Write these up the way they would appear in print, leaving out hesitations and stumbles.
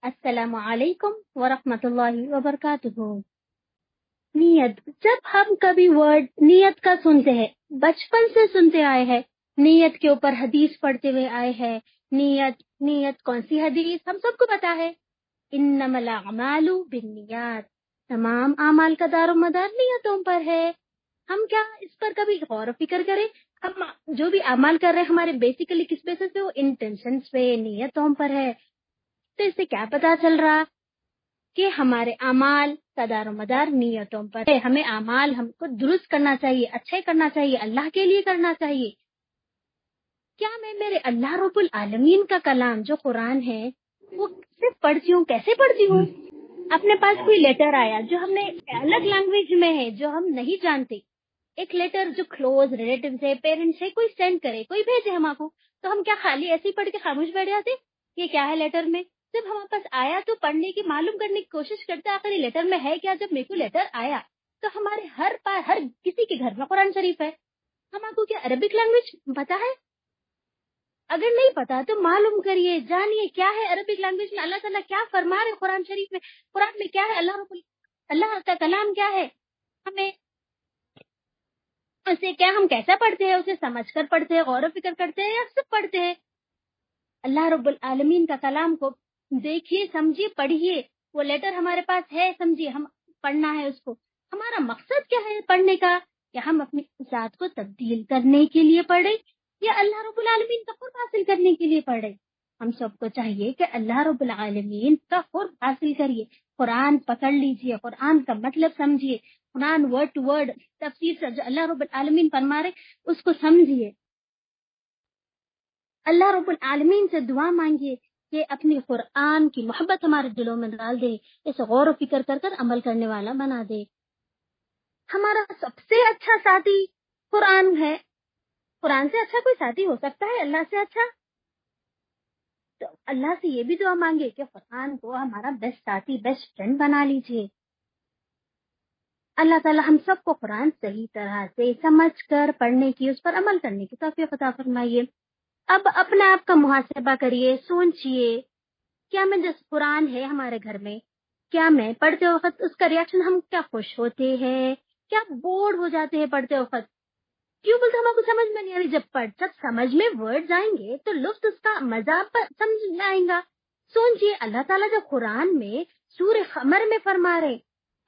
السلام علیکم ورحمۃ اللہ وبرکاتہ۔ نیت، جب ہم کبھی ورڈ نیت کا سنتے ہیں، بچپن سے سنتے آئے ہیں، نیت کے اوپر حدیث پڑھتے ہوئے آئے ہیں۔ نیت نیت کون سی حدیث ہم سب کو پتا ہے؟ انما الاعمال بالنیات، تمام اعمال کا دار و مدار نیتوں پر ہے۔ ہم کیا اس پر کبھی غور و فکر کریں؟ ہم جو بھی اعمال کر رہے ہیں ہمارے بیسیکلی کس بیسس پہ؟ وہ انٹینشنز پہ، نیتوں پر ہے۔ تو اس سے کیا پتا چل رہا کہ ہمارے اعمال کا دار و مدار نیتوں پر ہے۔ ہمیں اعمال ہم کو درست کرنا چاہیے، اچھے کرنا چاہیے، اللہ کے لیے کرنا چاہیے۔ کیا میں میرے اللہ رب العالمین کا کلام جو قرآن ہے وہ صرف پڑھتی ہوں؟ کیسے پڑھتی ہوں؟ اپنے پاس کوئی لیٹر آیا جو ہم نے الگ لینگویج میں ہے، جو ہم نہیں جانتے، ایک لیٹر جو کلوز ریلیٹیو ہے، پیرنٹس ہے، کوئی سینڈ کرے، کوئی بھیجے ہم کو، تو ہم کیا خالی ایسے ہی پڑھ کے خاموش بیٹھ جاتے؟ یہ کیا ہے لیٹر میں؟ جب ہمارے پاس آیا تو پڑھنے کی، معلوم کرنے کی کوشش کرتے آخر یہ لیٹر میں ہے کیا۔ جب میرے کو لیٹر آیا تو ہمارے ہر کسی کے گھر میں قرآن شریف ہے۔ ہم کو کیا عربک لینگویج پتا ہے؟ اگر نہیں پتا تو معلوم کریے، جانیے کیا ہے عربک لینگویج میں اللہ تعالیٰ کیا فرما رہے قرآن شریف میں، قرآن میں کیا ہے، اللہ کا کلام کیا ہے۔ ہمیں اسے کیا ہم کیسا پڑھتے ہیں؟ اسے سمجھ کر پڑھتے ہیں، غور و فکر کرتے ہیں، یا صرف پڑھتے ہیں؟ اللہ رب العالمین کا کلام کو دیکھیے، سمجھیے، پڑھیے۔ وہ لیٹر ہمارے پاس ہے، سمجھیے، ہم پڑھنا ہے اس کو۔ ہمارا مقصد کیا ہے پڑھنے کا؟ کہ ہم اپنی ذات کو تبدیل کرنے کے لیے پڑھیں، یا اللہ رب العالمین کا قرب حاصل کرنے کے لیے پڑھیں؟ ہم سب کو چاہیے کہ اللہ رب العالمین کا قرب حاصل کریے۔ قرآن پکڑ لیجئے، قرآن کا مطلب سمجھیے، قرآن ورڈ ٹو ورڈ تفسیر سے جو اللہ رب العالمین فرما رہے اس کو سمجھیے۔ اللہ رب العالمین سے دعا مانگیے کہ اپنی قرآن کی محبت ہمارے دلوں میں ڈال دے، اسے غور و فکر کر کر عمل کرنے والا بنا دے۔ ہمارا سب سے اچھا ساتھی قرآن ہے۔ قرآن سے اچھا کوئی ساتھی ہو سکتا ہے اللہ سے اچھا؟ تو اللہ سے یہ بھی دعا مانگے کہ قرآن کو ہمارا بیسٹ ساتھی، بیسٹ فرینڈ بنا لیجیے۔ اللہ تعالی ہم سب کو قرآن صحیح طرح سے سمجھ کر پڑھنے کی، اس پر عمل کرنے کی توفیق عطا فرمائیے۔ اب اپنے آپ کا محاسبہ کریے، سوچئے، کیا میں جس قرآن ہے ہمارے گھر میں، کیا میں پڑھتے وقت اس کا ریاکشن ہم کیا خوش ہوتے ہیں، کیا بور ہو جاتے ہیں پڑھتے وقت؟ کیوں بولتے ہمیں کچھ سمجھ میں نہیں آ رہی؟ جب سمجھ میں ورڈز آئیں گے تو لطف اس کا مزہ سمجھ میں آئے گا۔ سوچئے، اللہ تعالیٰ جو قرآن میں سورہ قمر میں فرما رہے،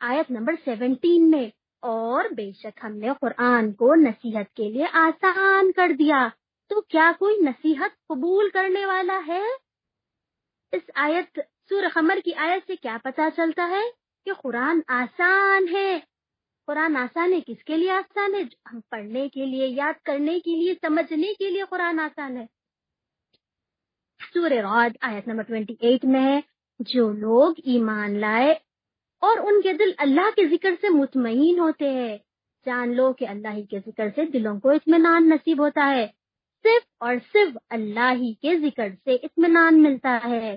آیت نمبر 17 میں، اور بے شک ہم نے قرآن کو نصیحت کے لیے آسان کر دیا، تو کیا کوئی نصیحت قبول کرنے والا ہے؟ اس آیت سورہ قمر کی آیت سے کیا پتا چلتا ہے کہ قرآن آسان ہے۔ قرآن آسان ہے، کس کے لیے آسان ہے؟ ہم پڑھنے کے لیے، یاد کرنے کے لیے، سمجھنے کے لیے قرآن آسان ہے۔ سورہ رعد آیت نمبر 28 میں ہے، جو لوگ ایمان لائے اور ان کے دل اللہ کے ذکر سے مطمئن ہوتے ہیں، جان لو کہ اللہ ہی کے ذکر سے دلوں کو اطمینان نصیب ہوتا ہے۔ صرف اور صرف اللہ ہی کے ذکر سے اطمینان ملتا ہے۔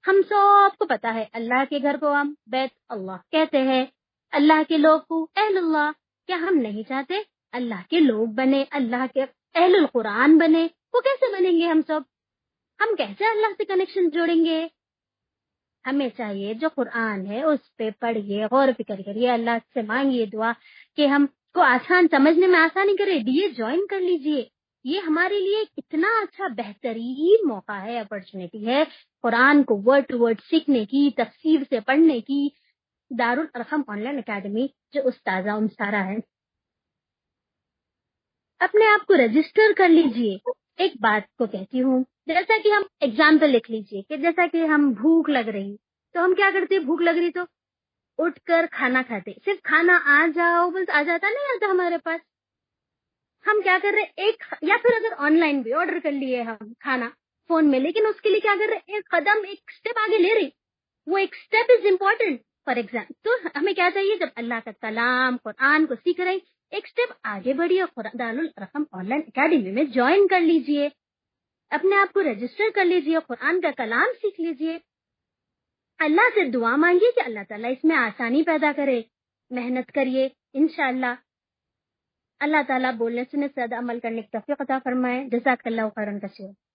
ہم سب کو پتا ہے اللہ کے گھر کو ہم بیت اللہ کہتے ہیں، اللہ کے لوگ کو اہل اللہ۔ کیا ہم نہیں چاہتے اللہ کے لوگ بنے، اللہ کے اہل القرآن بنے؟ وہ کیسے بنیں گے ہم سب؟ ہم کیسے اللہ سے کنیکشن جوڑیں گے؟ ہمیں چاہیے جو قرآن ہے اس پہ پڑھیے، غور و فکر کریے، اللہ سے مانگیے دعا کہ ہم کو آسان سمجھنے میں آسانی کرے۔ ڈیے جوائن کر لیجئے، یہ ہمارے لیے اتنا اچھا بہترین موقع ہے، اپرچونٹی ہے قرآن کو ورڈ ٹو ورڈ سیکھنے کی، تفسیر سے پڑھنے کی۔ دارالارقم آن لائن اکیڈمی جو استاذہ سارا ہے، اپنے آپ کو رجسٹر کر لیجئے۔ ایک بات کو کہتی ہوں، جیسا کہ ہم ایگزامپل لکھ لیجئے کہ جیسا کہ ہم بھوک لگ رہی تو ہم کیا کرتے؟ بھوک لگ رہی تو اٹھ کر کھانا کھاتے، صرف کھانا آ جاؤ بس آ جاتا نہیں آتا ہمارے پاس۔ ہم کیا کر رہے؟ یا پھر اگر آن لائن بھی آرڈر کر لیے ہم کھانا فون میں، لیکن اس کے لیے کیا کر رہے؟ ایک قدم، ایک اسٹیپ آگے لے رہے، وہ ایک step is important for example. تو ہمیں کیا چاہیے؟ جب اللہ کا کلام قرآن کو سیکھ رہے، ایک اسٹیپ آگے بڑھیے، دارالارقم آن لائن اکیڈمی میں جوائن کر لیجئے، اپنے آپ کو رجسٹر کر لیجئے، قرآن کا کلام سیکھ لیجئے۔ اللہ سے دعا مانگیے کہ اللہ تعالیٰ اس میں آسانی پیدا کرے، محنت کریے، انشاءاللہ اللہ تعالیٰ بولنے سننے سے زیادہ عمل کرنے کی توفیق عطا فرمائے۔ جزاک اللہ خیرا کثیرا۔